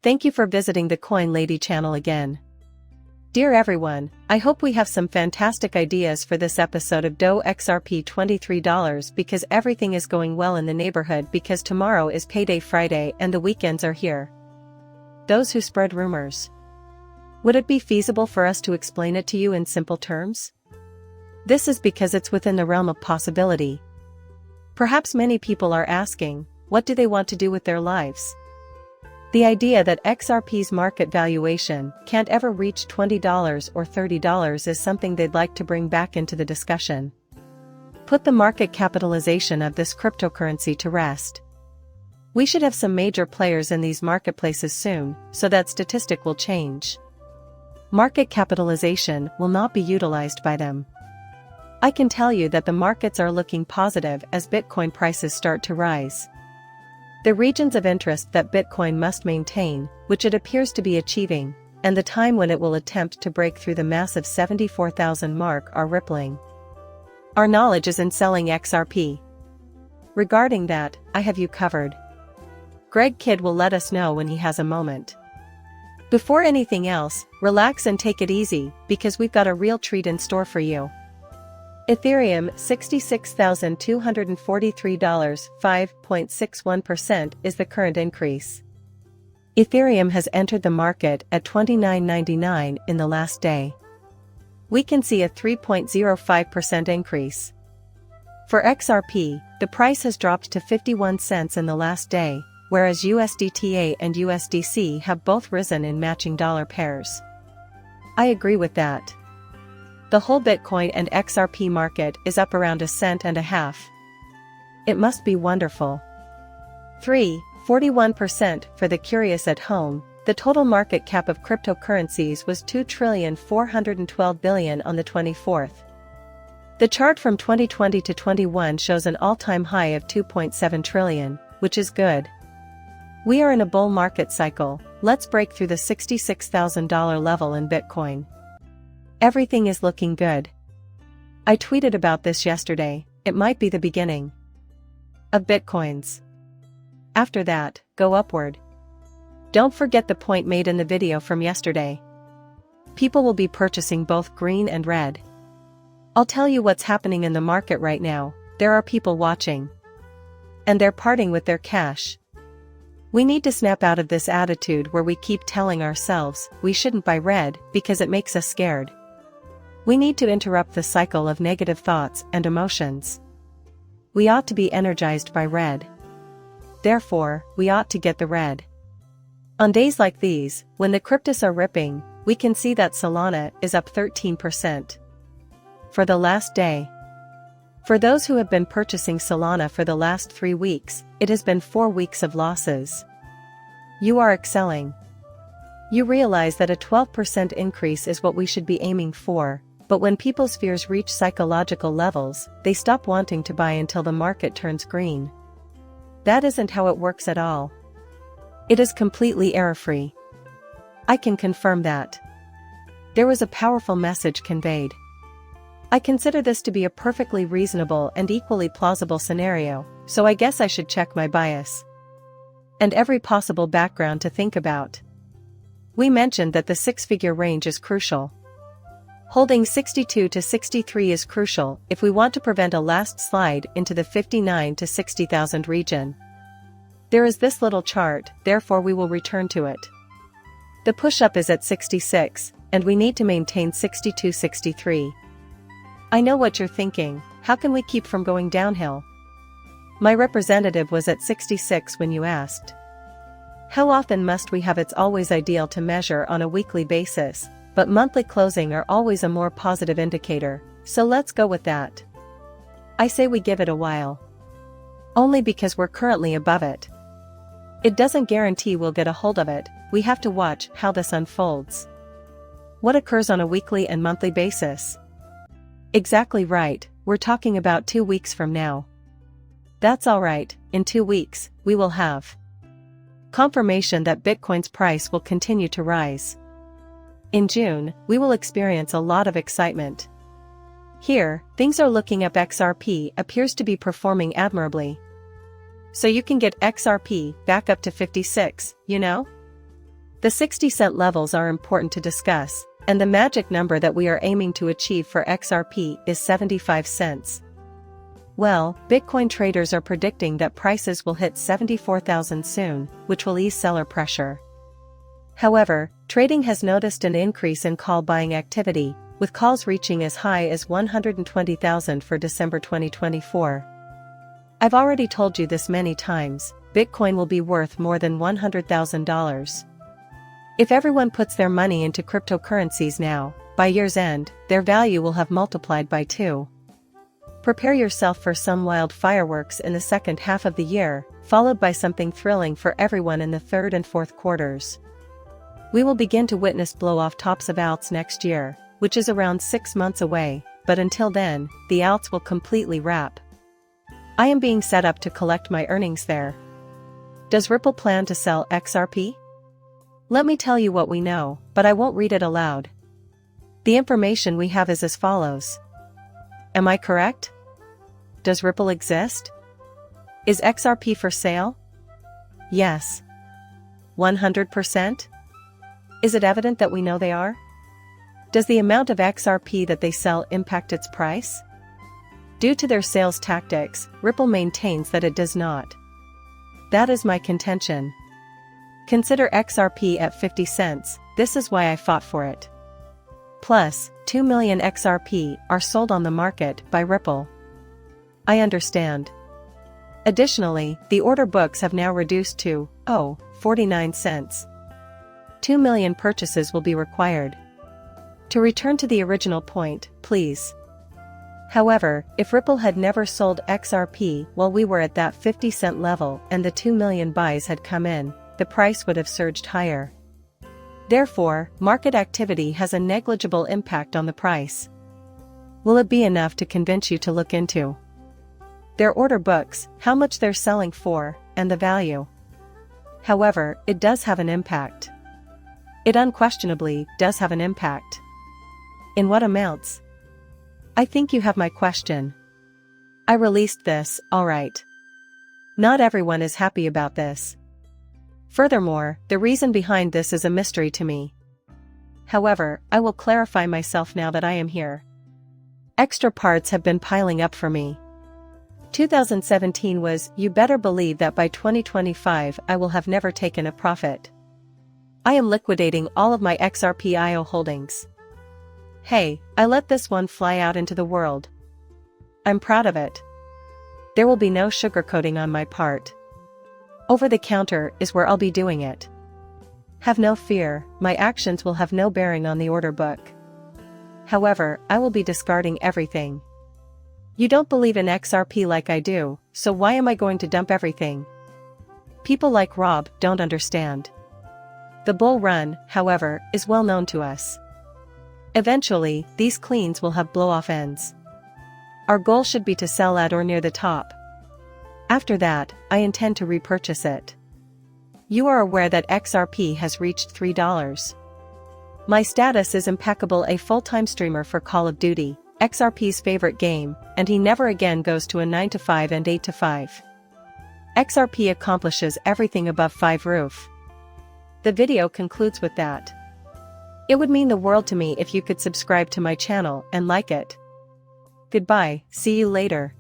Thank you for visiting the Coin Lady channel again. Dear everyone, I hope we have some fantastic ideas for this episode of DOE XRP $23 because everything is going well in the neighborhood because tomorrow is payday Friday and the weekends are here. Those who spread rumors. Would it be feasible for us to explain it to you in simple terms? This is because it's within the realm of possibility. Perhaps many people are asking, what do they want to do with their lives? The idea that XRP's market valuation can't ever reach $20 or $30 is something they'd like to bring back into the discussion. Put the market capitalization of this cryptocurrency to rest. We should have some major players in these marketplaces soon, so that statistic will change. Market capitalization will not be utilized by them. I can tell you that the markets are looking positive as Bitcoin prices start to rise. The regions of interest that Bitcoin must maintain, which it appears to be achieving, and the time when it will attempt to break through the massive 74,000 mark are rippling. Our knowledge is in selling XRP. Regarding that, I have you covered. Greg Kidd will let us know when he has a moment. Before anything else, relax and take it easy, because we've got a real treat in store for you. Ethereum $66,243, 5.61% is the current increase. Ethereum has entered the market at $29.99 in the last day. We can see a 3.05% increase. For XRP, the price has dropped to 51 cents in the last day, whereas USDTA and USDC have both risen in matching dollar pairs. I agree with that. The whole Bitcoin and XRP market is up around 1.5 cents. It must be wonderful. 41% for the curious at home. The total market cap of cryptocurrencies was $2,412 billion on the 24th. The chart from 2020 to 21 shows an all-time high of $2.7 trillion, which is good. We are in a bull market cycle. Let's break through the $66,000 level in Bitcoin. Everything is looking good. I tweeted about this yesterday. It might be the beginning of Bitcoins. After that, go upward. Don't forget the point made in the video from yesterday. People will be purchasing both green and red. I'll tell you what's happening in the market right now. There are people watching. And they're parting with their cash. We need to snap out of this attitude where we keep telling ourselves we shouldn't buy red because it makes us scared. We need to interrupt the cycle of negative thoughts and emotions. We ought to be energized by red. Therefore, we ought to get the red. On days like these, when the cryptos are ripping, we can see that Solana is up 13% for the last day. For those who have been purchasing Solana for the last 3 weeks, it has been 4 weeks of losses. You are excelling. You realize that a 12% increase is what we should be aiming for. But when people's fears reach psychological levels, they stop wanting to buy until the market turns green. That isn't how it works at all. It is completely error-free. I can confirm that. There was a powerful message conveyed. I consider this to be a perfectly reasonable and equally plausible scenario, so I guess I should check my bias. And every possible background to think about. We mentioned that the 6-figure range is crucial. Holding 62 to 63 is crucial if we want to prevent a last slide into the 59 to 60,000 region. There is this little chart, therefore we will return to it. The push-up is at 66, and we need to maintain 62-63. I know what you're thinking, how can we keep from going downhill? My representative was at 66 when you asked. How often must we have? It's always ideal to measure on a weekly basis. But monthly closing are always a more positive indicator, so let's go with that. I say we give it a while. Only because we're currently above it. It doesn't guarantee we'll get a hold of it, we have to watch how this unfolds. What occurs on a weekly and monthly basis? Exactly right, we're talking about 2 weeks from now. That's alright, in 2 weeks, we will have confirmation that Bitcoin's price will continue to rise. In June, we will experience a lot of excitement. Here, things are looking up. XRP appears to be performing admirably. So you can get XRP back up to 56, you know? The 60-cent levels are important to discuss, and the magic number that we are aiming to achieve for XRP is 75 cents. Well, Bitcoin traders are predicting that prices will hit 74,000 soon, which will ease seller pressure. However, trading has noticed an increase in call buying activity, with calls reaching as high as 120,000 for December 2024. I've already told you this many times, Bitcoin will be worth more than $100,000. If everyone puts their money into cryptocurrencies now, by year's end, their value will have multiplied by 2. Prepare yourself for some wild fireworks in the second half of the year, followed by something thrilling for everyone in the third and fourth quarters. We will begin to witness blow-off tops of alts next year, which is around 6 months away, but until then, the alts will completely wrap. I am being set up to collect my earnings there. Does Ripple plan to sell XRP? Let me tell you what we know, but I won't read it aloud. The information we have is as follows. Am I correct? Does Ripple exist? Is XRP for sale? Yes. 100%? Is it evident that we know they are? Does the amount of XRP that they sell impact its price? Due to their sales tactics, Ripple maintains that it does not. That is my contention. Consider XRP at 50 cents, this is why I fought for it. Plus, 2 million XRP are sold on the market by Ripple. I understand. Additionally, the order books have now reduced to 49 cents. 2 million purchases will be required. To return to the original point, please. However, if Ripple had never sold XRP while we were at that 50-cent level and the 2 million buys had come in, the price would have surged higher. Therefore, market activity has a negligible impact on the price. Will it be enough to convince you to look into their order books, how much they're selling for, and the value? However, it does have an impact. It unquestionably does have an impact. In what amounts? I think you have my question. I released this, alright. Not everyone is happy about this. Furthermore, the reason behind this is a mystery to me. However, I will clarify myself now that I am here. Extra parts have been piling up for me. 2017 was, you better believe that by 2025 I will have never taken a profit. I am liquidating all of my XRP.io holdings. Hey, I let this one fly out into the world. I'm proud of it. There will be no sugarcoating on my part. Over the counter is where I'll be doing it. Have no fear, my actions will have no bearing on the order book. However, I will be discarding everything. You don't believe in XRP like I do, so why am I going to dump everything? People like Rob don't understand. The bull run, however, is well known to us. Eventually, these cleans will have blow-off ends. Our goal should be to sell at or near the top. After that, I intend to repurchase it. You are aware that XRP has reached $3. My status is impeccable, a full-time streamer for Call of Duty, XRP's favorite game, and he never again goes to a 9 to 5 and 8 to 5. XRP accomplishes everything above 5 roof. The video concludes with that. It would mean the world to me if you could subscribe to my channel and like it. Goodbye, see you later.